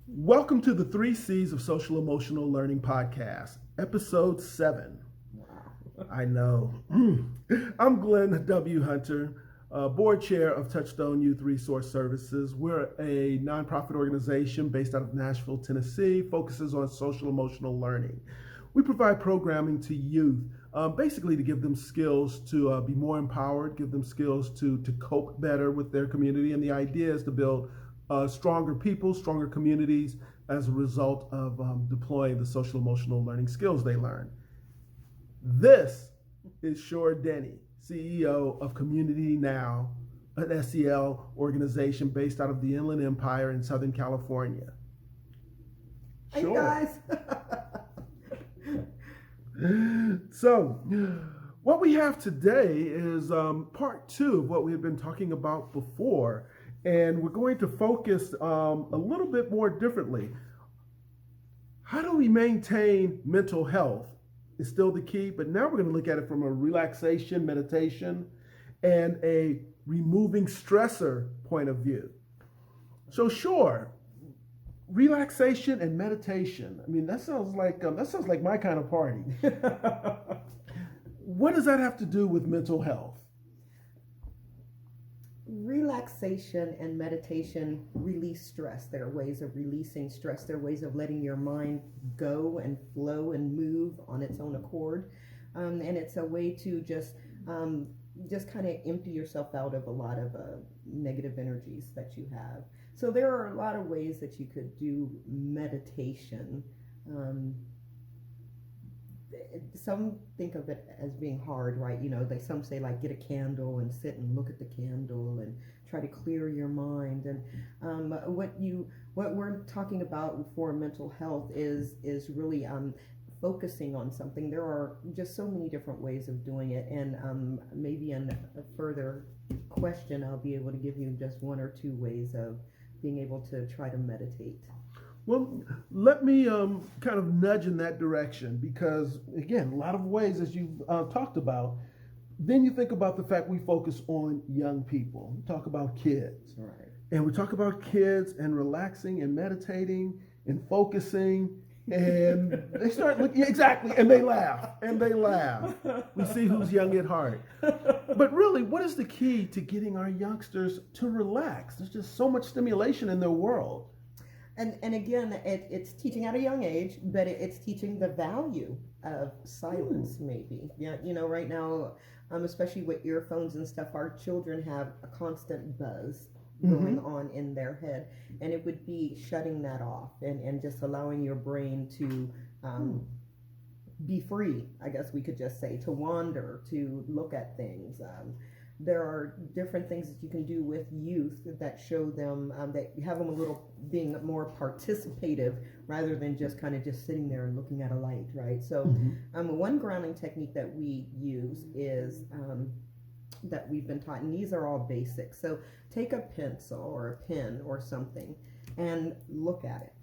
Welcome to the 3 C's of Social Emotional Learning Podcast, Episode 7. Wow. I know. I'm Glenn W. Hunter, Board Chair of Touchstone Youth Resource Services. We're a nonprofit organization based out of Nashville, Tennessee, focuses on social emotional learning. We provide programming to youth, basically to give them skills to be more empowered, give them skills to cope better with their community. And the idea is to build stronger people, stronger communities as a result of deploying the social emotional learning skills they learn. This is Shor, Denny, CEO of Community Now, an SEL organization based out of the Inland Empire in Southern California. Hey guys. So, what we have today is part 2 of what we have been talking about before, and we're going to focus a little bit more differently. How do we maintain mental health is still the key, but now we're going to look at it from a relaxation, meditation, and a removing stressor point of view. So, sure, relaxation and meditation. I mean, that sounds like my kind of party. What does that have to do with mental health? Relaxation and meditation release stress. There are ways of releasing stress. There are ways of letting your mind go and flow and move on its own accord. And it's a way to just kind of empty yourself out of a lot of negative energies that you have. So there are a lot of ways that you could do meditation. Some think of it as being hard, right? You know, some say like get a candle and sit and look at the candle and try to clear your mind. And what we're talking about for mental health is really focusing on something. There are just so many different ways of doing it, and maybe in a further question, I'll be able to give you just 1 or 2 ways of being able to try to meditate. Well, let me kind of nudge in that direction because, again, a lot of ways, as you've talked about, then you think about the fact we focus on young people. We talk about kids. Right. And we talk about kids and relaxing and meditating and focusing. And they start looking, exactly, and they laugh. We see who's young at heart. But really, what is the key to getting our youngsters to relax? There's just so much stimulation in their world. And again, it's teaching at a young age, but it's teaching the value of silence, maybe. Yeah, you know, right now, especially with earphones and stuff, our children have a constant buzz going on in their head, and it would be shutting that off and just allowing your brain to be free, I guess we could just say, to wander, to look at things. There are different things that you can do with youth that show them, that have them a little being more participative rather than just kind of just sitting there and looking at a light, right? So one grounding technique that we use is that we've been taught, and these are all basic. So take a pencil or a pen or something and look at it.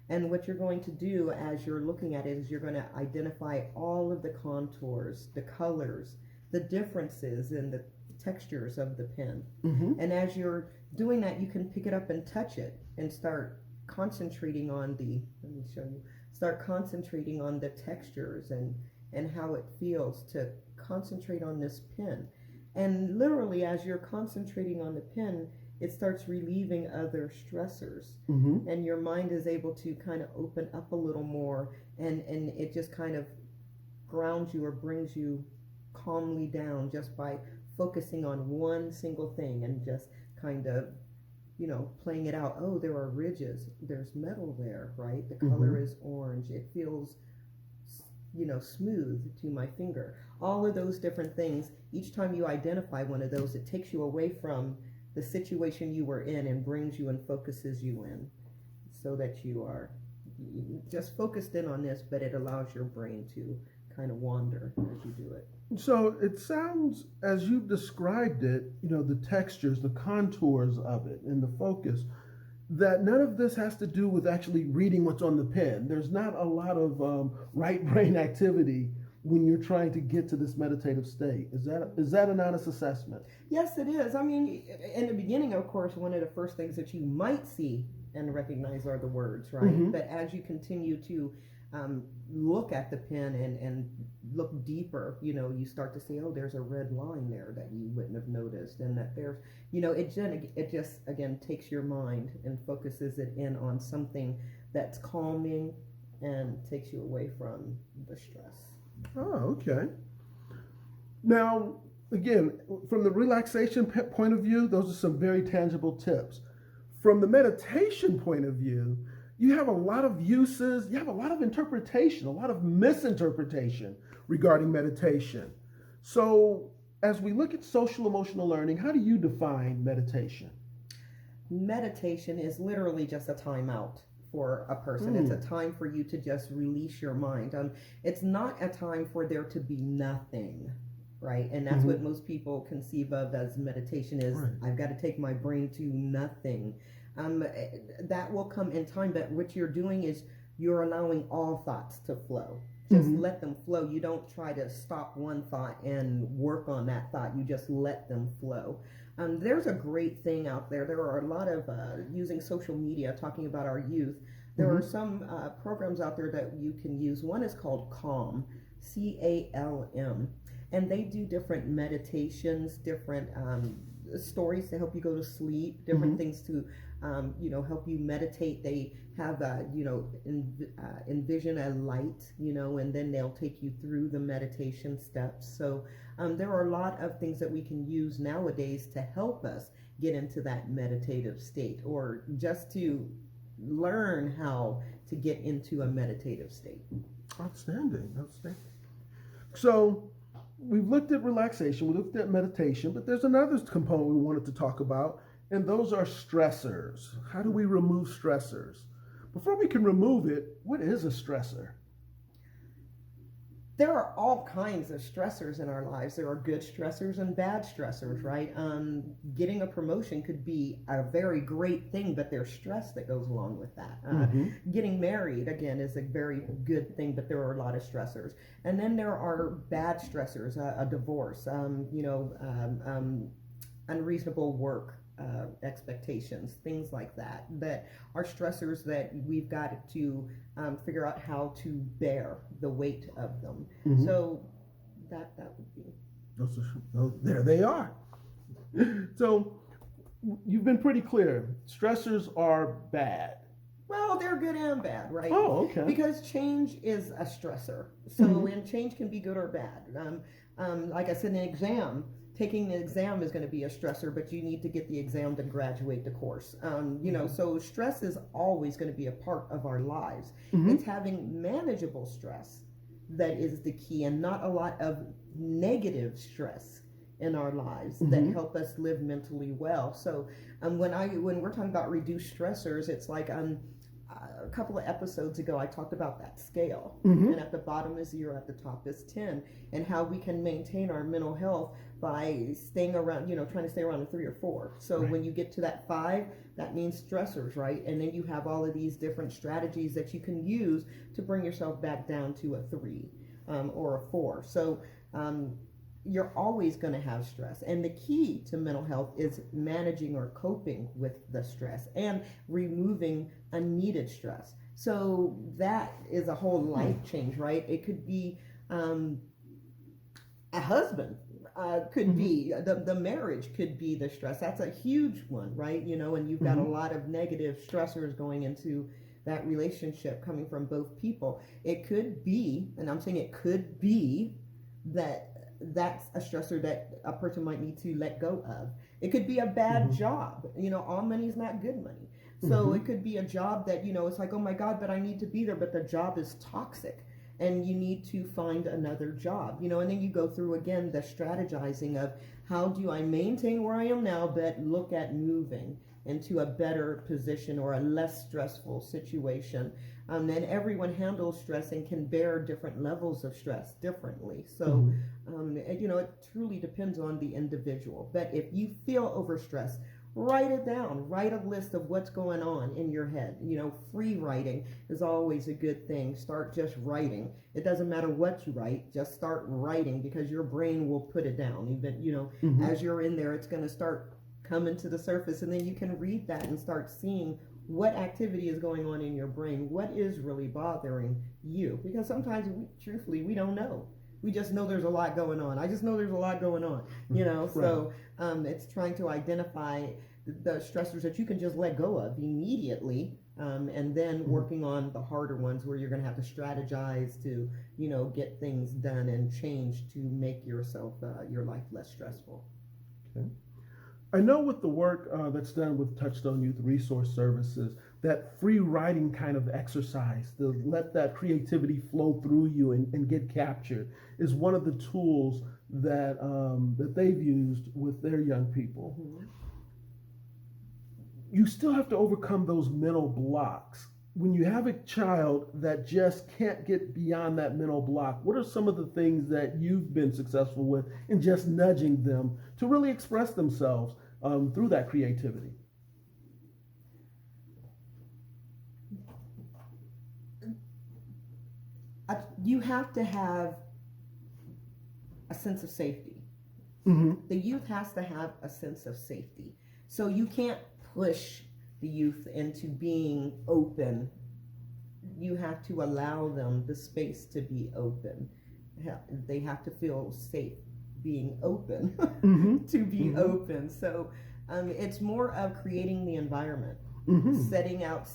And what you're going to do as you're looking at it is you're going to identify all of the contours, the colors, the differences in the textures of the pen. And as you're doing that, you can pick it up and touch it and start concentrating on concentrating on the textures and how it feels to concentrate on this pen. And literally, as you're concentrating on the pen, it starts relieving other stressors, and your mind is able to kind of open up a little more, and it just kind of grounds you or brings you calmly down just by focusing on one single thing and just kind of, you know, playing it out. Oh, there are ridges. There's metal there, right? The color is orange. It feels, you know, smooth to my finger. All of those different things. Each time you identify one of those, it takes you away from the situation you were in and brings you and focuses you in so that you are just focused in on this, but it allows your brain to kind of wander as you do it. So it sounds, as you've described it, you know, the textures, the contours of it, and the focus, that none of this has to do with actually reading what's on the pen. There's not a lot of right brain activity when you're trying to get to this meditative state? Is that an honest assessment? Yes, it is. I mean, in the beginning, of course, one of the first things that you might see and recognize are the words, right? Mm-hmm. But as you continue to look at the pen and look deeper, you start to see, oh, there's a red line there that you wouldn't have noticed, and that there's, it just again takes your mind and focuses it in on something that's calming and takes you away from the stress. Oh, okay. Now, again, from the relaxation point of view, those are some very tangible tips. From the meditation point of view, you have a lot of uses, you have a lot of interpretation, a lot of misinterpretation regarding meditation. So, as we look at social emotional learning, how do you define meditation? Meditation is literally just a timeout for a person. It's a time for you to just release your mind. It's not a time for there to be nothing, right? And that's what most people conceive of as meditation is, Right. I've got to take my brain to nothing. That will come in time, but what you're doing is you're allowing all thoughts to flow. Just let them flow. You don't try to stop one thought and work on that thought. You just let them flow. There's a great thing out there. There are a lot of using social media talking about our youth. There are some programs out there that you can use. One is called Calm, CALM, and they do different meditations, different stories to help you go to sleep, different things to help you meditate. They have envision a light, and then they'll take you through the meditation steps. So there are a lot of things that we can use nowadays to help us get into that meditative state, or just to learn how to get into a meditative state. Outstanding. So, we've looked at relaxation, we looked at meditation, but there's another component we wanted to talk about, and those are stressors. How do we remove stressors? Before we can remove it, what is a stressor? There are all kinds of stressors in our lives. There are good stressors and bad stressors, right? Getting a promotion could be a very great thing, but there's stress that goes along with that. Getting married, again, is a very good thing, but there are a lot of stressors. And then there are bad stressors, a divorce, unreasonable work expectations, things like that are stressors that we've got to figure out how to bear the weight of them. So that would be. There they are. So you've been pretty clear. Stressors are bad. Well, they're good and bad, right? Oh, okay. Because change is a stressor. So, and change can be good or bad. Like I said, an exam. Taking the exam is going to be a stressor, but you need to get the exam to graduate the course. So stress is always going to be a part of our lives. It's having manageable stress that is the key, and not a lot of negative stress in our lives that help us live mentally well. So when we're talking about reduced stressors, it's like a couple of episodes ago I talked about that scale, and at the bottom is 0, at the top is 10, and how we can maintain our mental health by staying around, trying to stay around a 3 or 4. So when you get to that 5, that means stressors, right? And then you have all of these different strategies that you can use to bring yourself back down to a 3 or a 4. So you're always going to have stress, and the key to mental health is managing or coping with the stress and removing unneeded stress. So that is a whole life change, right? It could be a husband, could be the marriage could be the stress. That's a huge one, right? And you've got a lot of negative stressors going into that relationship coming from both people. It could be, and I'm saying it could be, that's a stressor that a person might need to let go of. It could be a bad job. All money is not good money. So it could be a job that, it's like, oh my God, but I need to be there, but the job is toxic and you need to find another job, and then you go through again the strategizing of how do I maintain where I am now, but look at moving into a better position or a less stressful situation. And everyone handles stress and can bear different levels of stress differently. So, it truly depends on the individual. But if you feel overstressed, write it down. Write a list of what's going on in your head. Free writing is always a good thing. Start just writing. It doesn't matter what you write, just start writing, because your brain will put it down. Even, as you're in there, it's going to start coming to the surface, and then you can read that and start seeing what activity is going on in your brain, what is really bothering you. Because sometimes, truthfully, we don't know. We just know there's a lot going on. I just know there's a lot going on, Right. So it's trying to identify the stressors that you can just let go of immediately, and then working on the harder ones where you're going to have to strategize to, get things done and change to make yourself, your life less stressful. Okay. I know with the work that's done with Touchstone Youth Resource Services, that free writing kind of exercise, to let that creativity flow through you and get captured, is one of the tools that that they've used with their young people. Mm-hmm. You still have to overcome those mental blocks. When you have a child that just can't get beyond that mental block, what are some of the things that you've been successful with in just nudging them to really express themselves through that creativity? You have to have a sense of safety. Mm-hmm. The youth has to have a sense of safety. So you can't push the youth into being open. You have to allow them the space to be open. They have to feel safe being open Mm-hmm. to be Mm-hmm. open. So it's more of creating the environment, Mm-hmm. setting out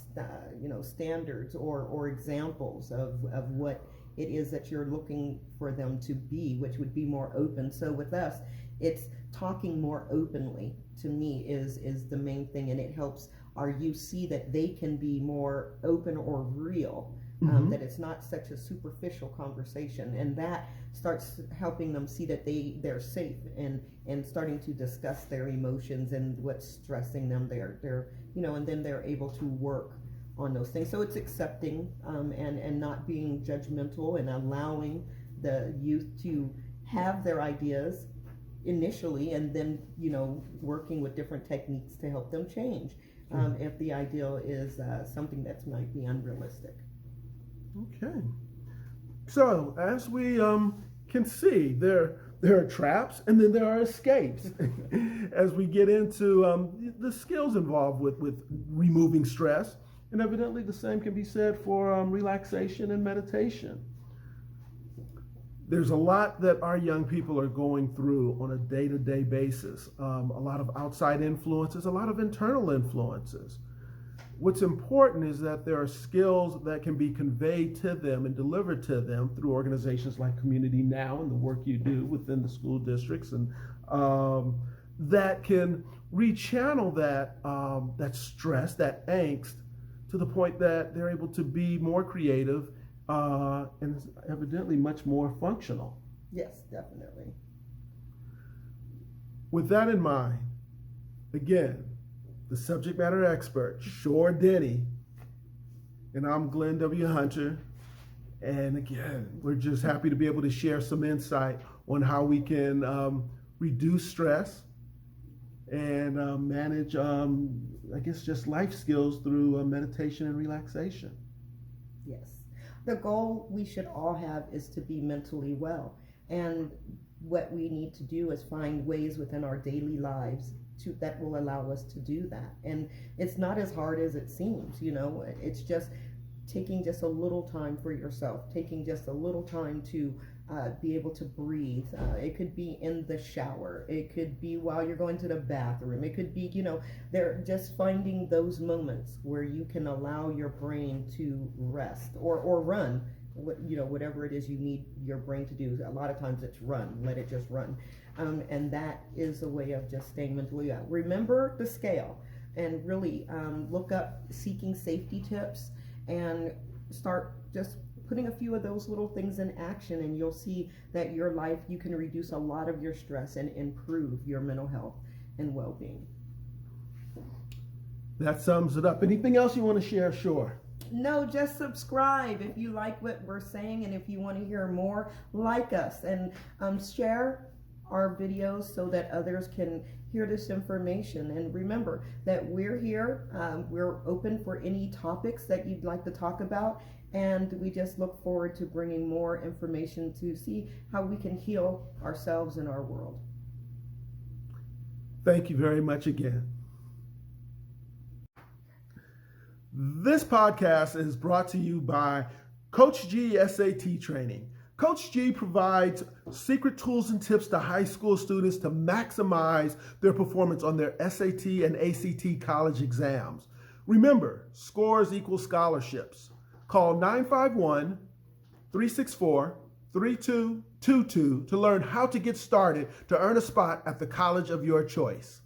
standards or examples of what it is that you're looking for them to be, which would be more open. So with us, it's talking more openly, to me, is the main thing, and it helps our youth see that they can be more open or real. Mm-hmm. That it's not such a superficial conversation, and that starts helping them see that they're safe and starting to discuss their emotions and what's stressing them. They're and then they're able to work on those things. So it's accepting and not being judgmental, and allowing the youth to have their ideas initially, and then working with different techniques to help them change if the ideal is something that might be unrealistic. Okay. So as we can see, there are traps and then there are escapes as we get into the skills involved with removing stress. And evidently the same can be said for relaxation and meditation. There's a lot that our young people are going through on a day-to-day basis. A lot of outside influences, a lot of internal influences. What's important is that there are skills that can be conveyed to them and delivered to them through organizations like Community Now and the work you do within the school districts, and that can rechannel that stress, that angst, to the point that they're able to be more creative and evidently much more functional. Yes, definitely. With that in mind, again, the subject matter expert, Shor Denny, and I'm Glenn W. Hunter. And again, we're just happy to be able to share some insight on how we can reduce stress and manage, I guess, just life skills through meditation and relaxation. Yes. The goal we should all have is to be mentally well. And what we need to do is find ways within our daily lives that will allow us to do that. And it's not as hard as it seems, it's just taking just a little time for yourself, taking just a little time to be able to breathe. It could be in the shower, it could be while you're going to the bathroom, it could be, they're just finding those moments where you can allow your brain to rest or run. Whatever it is you need your brain to do. A lot of times it's run, let it just run. And that is a way of just staying mentally well. Remember the scale, and really look up seeking safety tips, and start just putting a few of those little things in action, and you'll see that your life, you can reduce a lot of your stress and improve your mental health and well-being. That sums it up. Anything else you want to share, Shor? No, just subscribe if you like what we're saying, and if you want to hear more, like us, and share our videos so that others can hear this information. And remember that we're here. We're open for any topics that you'd like to talk about. And we just look forward to bringing more information to see how we can heal ourselves and our world. Thank you very much again. This podcast is brought to you by Coach G SAT Training. Coach G provides secret tools and tips to high school students to maximize their performance on their SAT and ACT college exams. Remember, scores equal scholarships. Call 951-364-3222 to learn how to get started to earn a spot at the college of your choice.